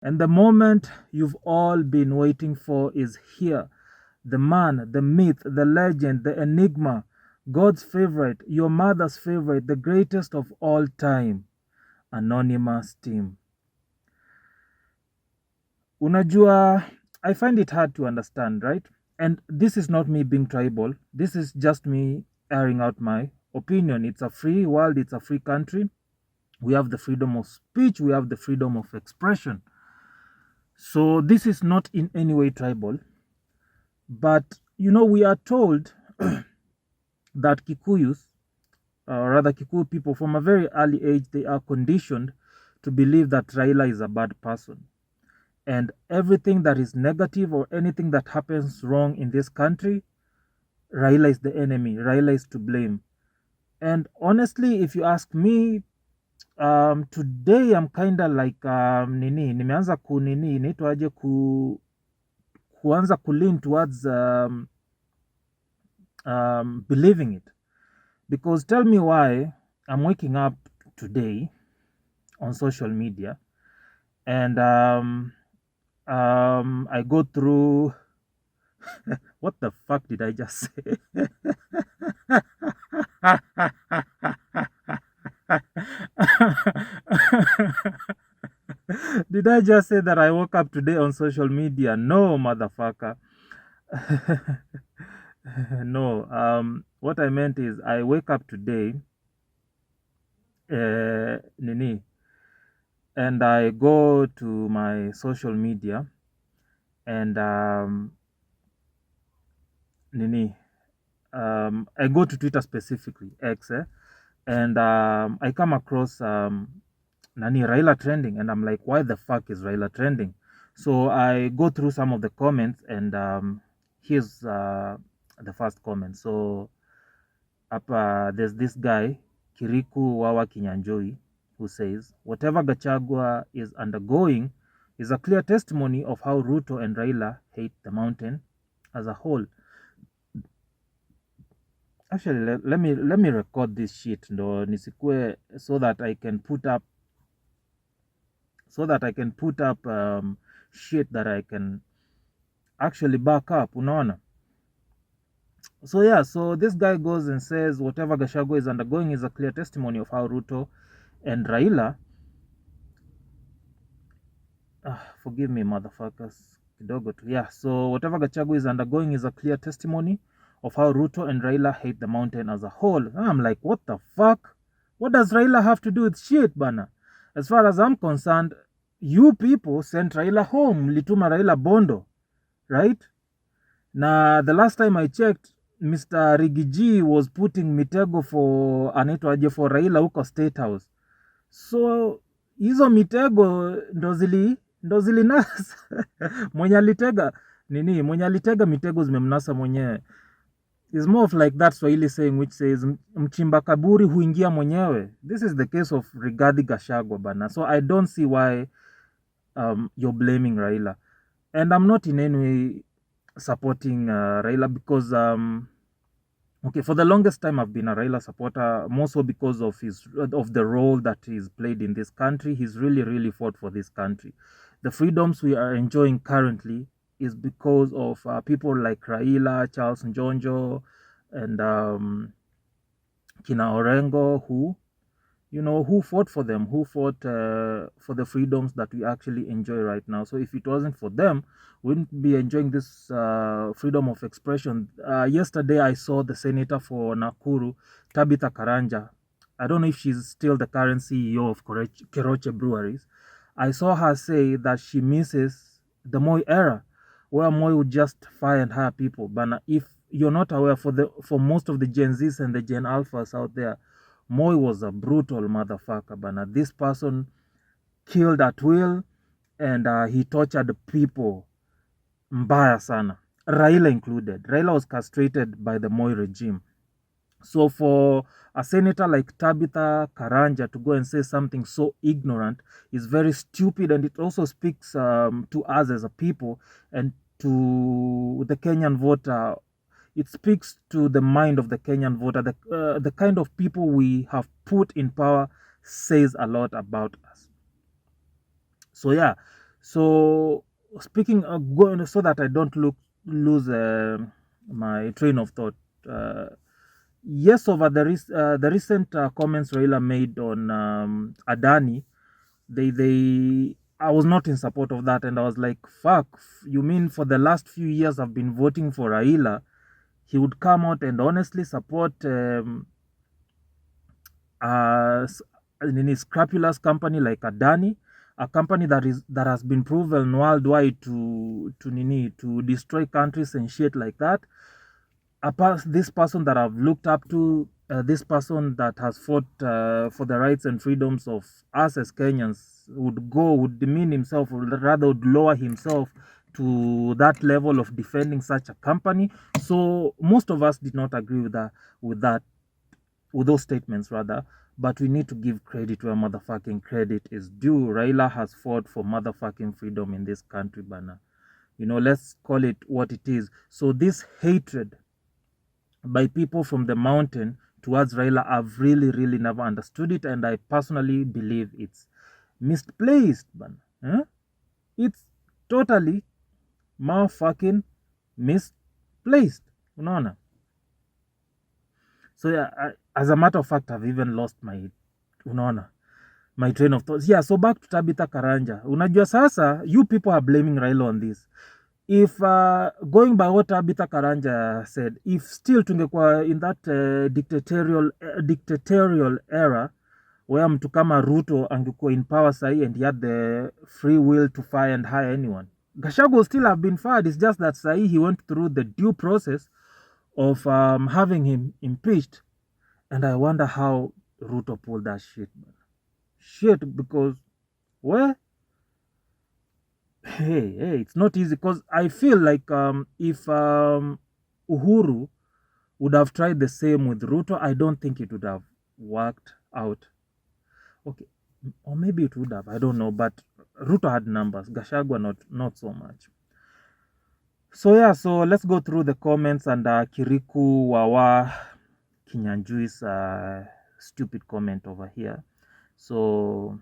And the moment you've all been waiting for is here. The man, the myth, the legend, the enigma, God's favorite, your mother's favorite, the greatest of all time, Anonymous Team. Unajua, I find it hard to understand, right? And this is not me being tribal. This is just me airing out my opinion. It's a free world, it's a free country. We have the freedom of speech, we have the freedom of expression. So this is not in any way tribal. But, we are told that Kikuyu'S, or rather Kikuyu people, from a very early age, they are conditioned to believe that Raila is a bad person. And everything that is negative or anything that happens wrong in this country, Raila is the enemy. Raila is to blame. And honestly, if you ask me, today I'm kind of like nimeanza inaitwaje kuanza lean towards believing it. Because tell me why I'm waking up today on social media and I go through what the fuck did I just say? Did I just say that I woke up today on social media? No, motherfucker. No, what I meant is I wake up today, and I go to my social media, and I go to Twitter specifically, X, and I come across Raila trending, and I'm like, why the fuck is Raila trending? So I go through some of the comments, and here's the first comment. So there's this guy, Kiriku Wawa Kinyanjoi, who says, whatever Gachagua is undergoing is a clear testimony of how Ruto and Raila hate the mountain as a whole. Actually, let me record this shit ndo nisikue, so that I can put up shit that I can actually back up, unaona. So yeah, so this guy goes and says whatever Gachagua is undergoing is a clear testimony of how Ruto and Raila, forgive me motherfuckers, kidogo tu. Yeah, so whatever Gachagua is undergoing is a clear testimony of how Ruto and Raila hate the mountain as a whole. I'm like, what the fuck? What does Raila have to do with shit, bana? As far as I'm concerned, you people sent Raila home, lituma Raila bondo, right? Na the last time I checked, Mr. Rigiji was putting mitego for anaitwaje for Raila huko State House. So hizo mitego ndo zilinasa mwenye alitega mitego zimemnasa mwenyewe. Is more of like that Swahili saying which says mchimba kaburi huingia mwenyewe. This is the case of Rigathi Gachagua bana. So I don't see why you're blaming Raila. And I'm not in any way supporting Raila because okay, for the longest time I've been a Raila supporter, more so because of the role that he's played in this country. He's really fought for this country. The freedoms we are enjoying currently is because of people like Raila, Charles Njonjo, and Kina Orengo, who fought for them, who fought for the freedoms that we actually enjoy right now. So if it wasn't for them, we wouldn't be enjoying this freedom of expression. Yesterday, I saw the senator for Nakuru, Tabitha Karanja. I don't know if she's still the current CEO of Keroche Breweries. I saw her say that she misses the Moi era, where Moi would just fire and hire people. But if you're not aware, for most of the Gen Zs and the Gen Alphas out there, Moi was a brutal motherfucker, bana. This person killed at will, and he tortured people mbaya sana. Raila included. Raila was castrated by the Moi regime. So for a senator like Tabitha Karanja to go and say something so ignorant is very stupid, and it also speaks to us as a people and to the Kenyan voter. It speaks to the mind of the Kenyan voter. The kind of people we have put in power says a lot about us. So yeah, So speaking, going so that I don't lose my train of thought. Yes, over the recent comments Raila made on Adani, they I was not in support of that, and I was like, fuck, you mean for the last few years I've been voting for Raila, he would come out and honestly support in a scrupulous company like Adani, a company that has been proven worldwide to destroy countries and shit like that. This person that I've looked up to, this person that has fought for the rights and freedoms of us as Kenyans, would demean himself, or rather would lower himself to that level of defending such a company. So most of us did not agree with those statements rather. But we need to give credit where motherfucking credit is due. Raila has fought for motherfucking freedom in this country, bana. Let's call it what it is. So this hatred by people from the mountain towards Raila, I've really, really never understood it, and I personally believe it's misplaced, bana. It's totally motherfucking misplaced. Unaona? So yeah, as a matter of fact, I've even lost my train of thoughts. Yeah, so back to Tabitha Karanja. Unajua sasa, you people are blaming Raila on this. If going by what Tabitha Karanja said, if still tungekuwa in that dictatorial era where mtu kama Ruto angekuwa in power sahi and he had the free will to fire and hire anyone, Gachagua would still have been fired. It's just that sahi he went through the due process of having him impeached. And I wonder how Ruto pulled that shit, man. Shit, because hey, it's not easy, because I feel like if Uhuru would have tried the same with Ruto, I don't think it would have worked out. Okay, or maybe it would have, I don't know, but Ruto had numbers, Gachagua not so much. So yeah, so let's go through the comments, and Kiriku Wawa Kinyanjui's stupid comment over here. So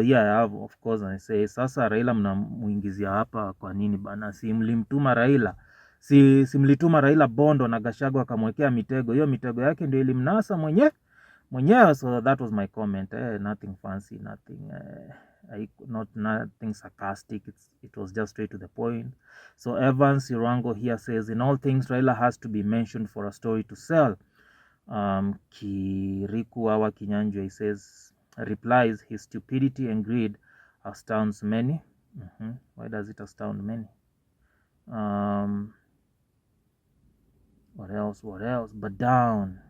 yeah, I have, of course, I say sasa Raila mnamuingizia hapa kwa nini bana? Si mlimtuma Raila, si mlituma Raila Bondo na Gachagua akamwekea mitego. Hiyo mitego yake ndio ilimnasa mwenyewe. So that was my comment. Nothing fancy, nothing sarcastic. It was just straight to the point. So Evans Irango here says, in all things Raila has to be mentioned for a story to sell. Kiriku Awa Kinyanjwe says, replies, his stupidity and greed astounds many. Why does it astound many? What else? But down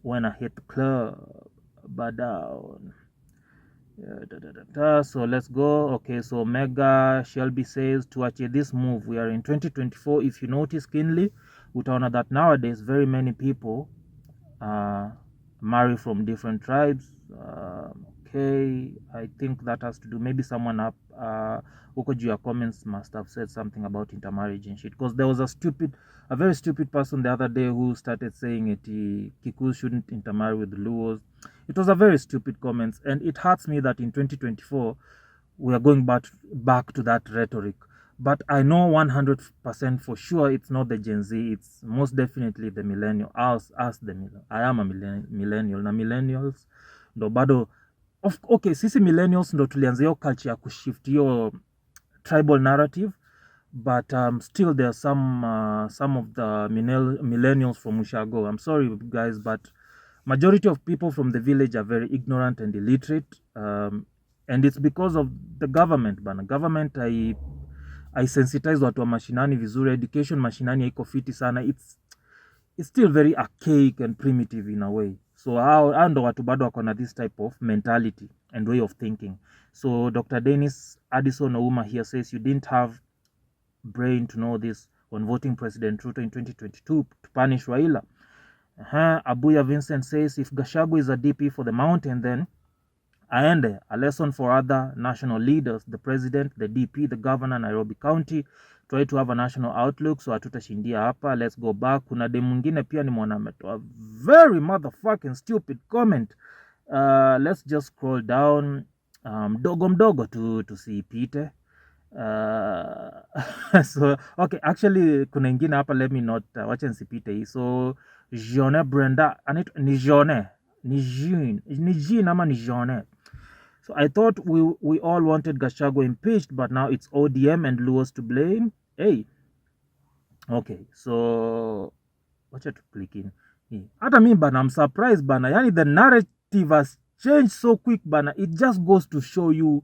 when I hit the club, but down. So let's go. Okay, so Mega Shelby says, to achieve this move, we are in 2024. If you notice keenly, utaona that nowadays very many people marry from different tribes. Okay, I think that has to do, maybe someone up huko juu ya comments must have said something about intermarriage and shit, because there was a very stupid person the other day who started saying it, Kikuyu'S shouldn't intermarry with Luos. It was a very stupid comment, and it hurts me that in 2024 we are going back to that rhetoric. But I know 100% for sure it's not the Gen Z, it's most definitely the millennial. I am a millennial, na millennials ndo bado okay, sisi millennials ndo tulianza hiyo culture ya kushift hiyo tribal narrative, but still there are some of the millennials from Ushago. I'm sorry guys, but majority of people from the village are very ignorant and illiterate, and it's because of the government bana. Government I sensitize watu wa mashinani vizuri. Education mashinani haiko fiti sana. It's still very archaic and primitive in a way. So hao ndo watu bado wako na this type of mentality and way of thinking. So Dr. Dennis Addison Ouma here says, you didn't have brain to know this when voting President Ruto in 2022 to punish Raila. Abuya Vincent says, if Gachagua is a DP for the mountain, then aende, a lesson for other national leaders, the president, the DP, the governor, Nairobi County, try to have a national outlook, so hatutashindia hapa. Let's go back. Kuna dem mwingine pia ni mwana ametoa very motherfucking stupid comment. Let's just scroll down. mdogo mdogo tu tusipite. So okay, actually kuna ingine hapa, let me not wacha nisipite hii. So Jeanne Brenda anaitwa ni Jeanne ni Jean ama ni Jeanne. So I thought we all wanted Gachagua impeached, but now it's ODM and Luos to blame. Hey, okay, so wacha tu click in. Hata mi bana, I'm surprised bana, yani the narrative has changed so quick bana. It just goes to show you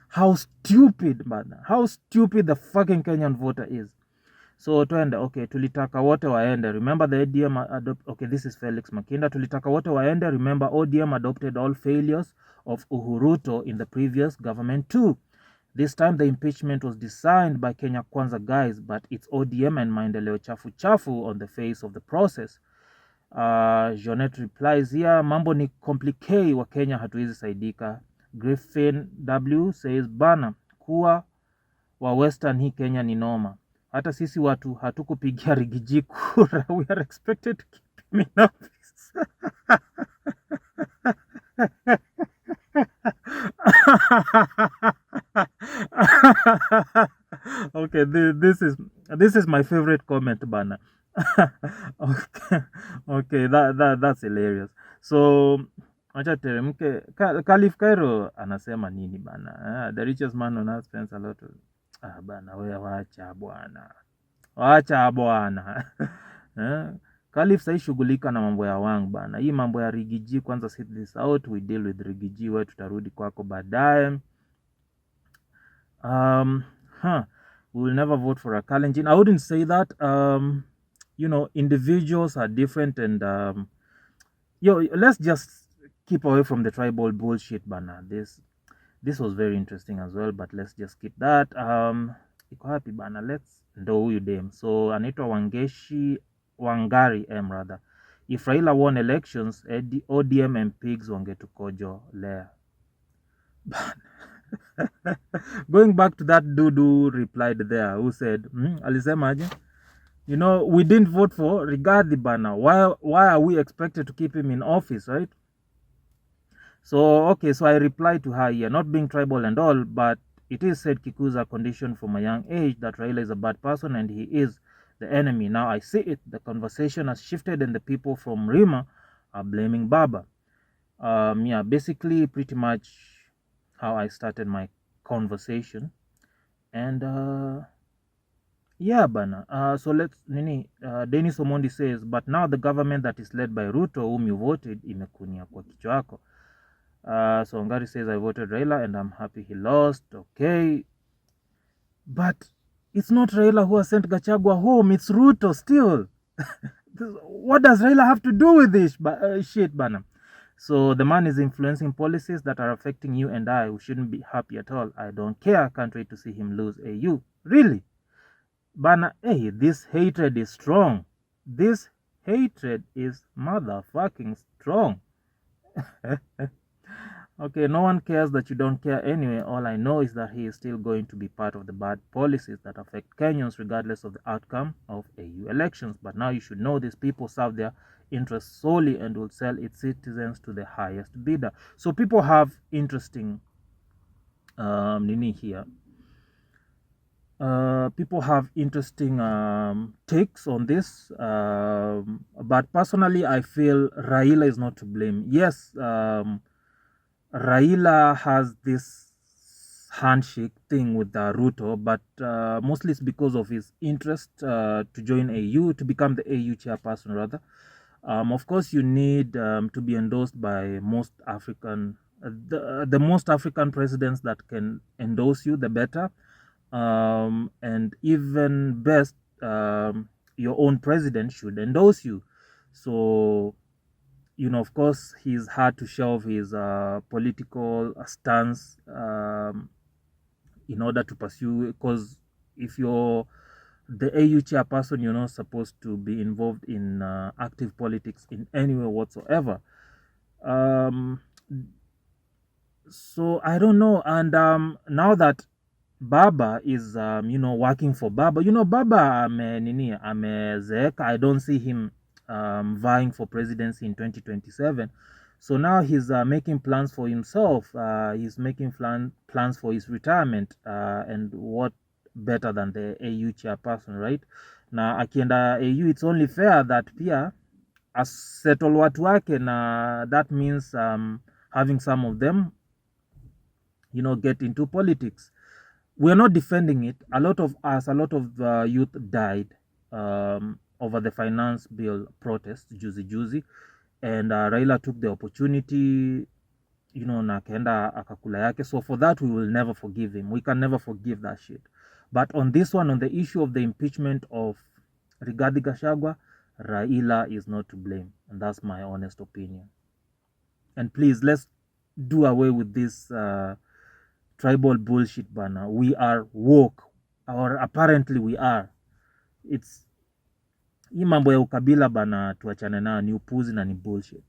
how stupid bana, how stupid the fucking Kenyan voter is. So twende, okay, tulitaka wote waende. Remember the ODM okay, this is Felix Makinda. Tulitaka wote waende. Remember ODM adopted all failures of Uhuruto in the previous government too. This time the impeachment was designed by Kenya Kwanza guys, but it's ODM and maendeleo chafu chafu on the face of the process. Jeanette replies here, mambo ni complicate, wa Kenya hatuwezi saidika. Griffin W says bana, kuwa wa Western hii Kenya ni noma. Hata sisi watu hatukupigia Rigiji kura. We are expected to keep him in office. Okay, this is my favorite comment bana. Okay, that's hilarious. So acha teremke. Khalif Cairo anasema nini bana? The richest man on earth spends a lot of bana, wewe wacha bwana. Khalif sai shughulika na mambo ya Wang bana. Hii mambo ya Rigiji kwanza, sit this out, we deal with Rigiji, wewe tutarudi kwako baadaye. We will never vote for a Kalenjin. I wouldn't say that. You know, individuals are different, and let's just keep away from the tribal bullshit bana. This was very interesting as well, but let's just keep that. Iko happy bana, let's ndo huyu dem. So anaitwa Wangari M rather. If Raila won elections, ODM and pigs wangetukojo lea. Going back to that dude replied there, who said, alisema aje? You know, we didn't vote for Rigathi bana. Why are we expected to keep him in office, right? So, okay, so I replied to her here, not being tribal and all, but it is said Kikuyu'S are conditioned from a young age that Raila is a bad person and he is the enemy. Now I see it. The conversation has shifted and the people from Rima are blaming Baba. Yeah, basically pretty much how I started my conversation. And yeah bana, so let's Dennis Omondi says, but now the government that is led by Ruto, whom you voted, imekunia kwa kichwa yako. So Ngari says, I voted Raila and I'm happy he lost. Okay, but it's not Raila who has sent Gachagua home, it's Ruto still. What does Raila have to do with this shit bana? So the man is influencing policies that are affecting you and I, who shouldn't be happy at all. I don't care, can't wait to see him lose AU. Really? Bana, hey, this hatred is strong. This hatred is motherfucking strong. Okay, no one cares that you don't care anyway. All I know is that he is still going to be part of the bad policies that affect Kenyans regardless of the outcome of AU elections. But now you should know these people serve their interests solely and will sell its citizens to the highest bidder. So people have interesting here. People have interesting takes on this, but personally I feel Raila is not to blame. Yes, Raila has this handshake thing with Ruto, but mostly it's because of his interest to join AU, to become the AU chairperson rather. Of course, you need to be endorsed by most African, the most African presidents that can endorse you, the better. And even best, your own president should endorse you. So, you know, of course, he's had to shelve his political stance in order to pursue, because if you're the AU chairperson, you're not supposed to be involved in active politics in any way whatsoever. So I don't know. And now that Baba is, working for Baba, Baba amezeeka. I don't see him vying for presidency in 2027. So now he's making plans for himself. He's making plans for his retirement, and what better than the AU chairperson, right? Na akienda AU, it's only fair that pia asettle watu wake, na that means having some of them, you know, get into politics. We're not defending it. A lot of youth died over the finance bill protest juzi, and Raila took the opportunity, you know, na akaenda akakula yake. So for that, we will never forgive him. We can never forgive that shit. But on this one, on the issue of the impeachment of Rigathi Gachagua, Raila is not to blame, and that's my honest opinion. And please, let's do away with this tribal bullshit bana. We are woke, or apparently we are. It's hii mambo ya ukabila bana, tuachane nayo, ni upuzi na ni bullshit.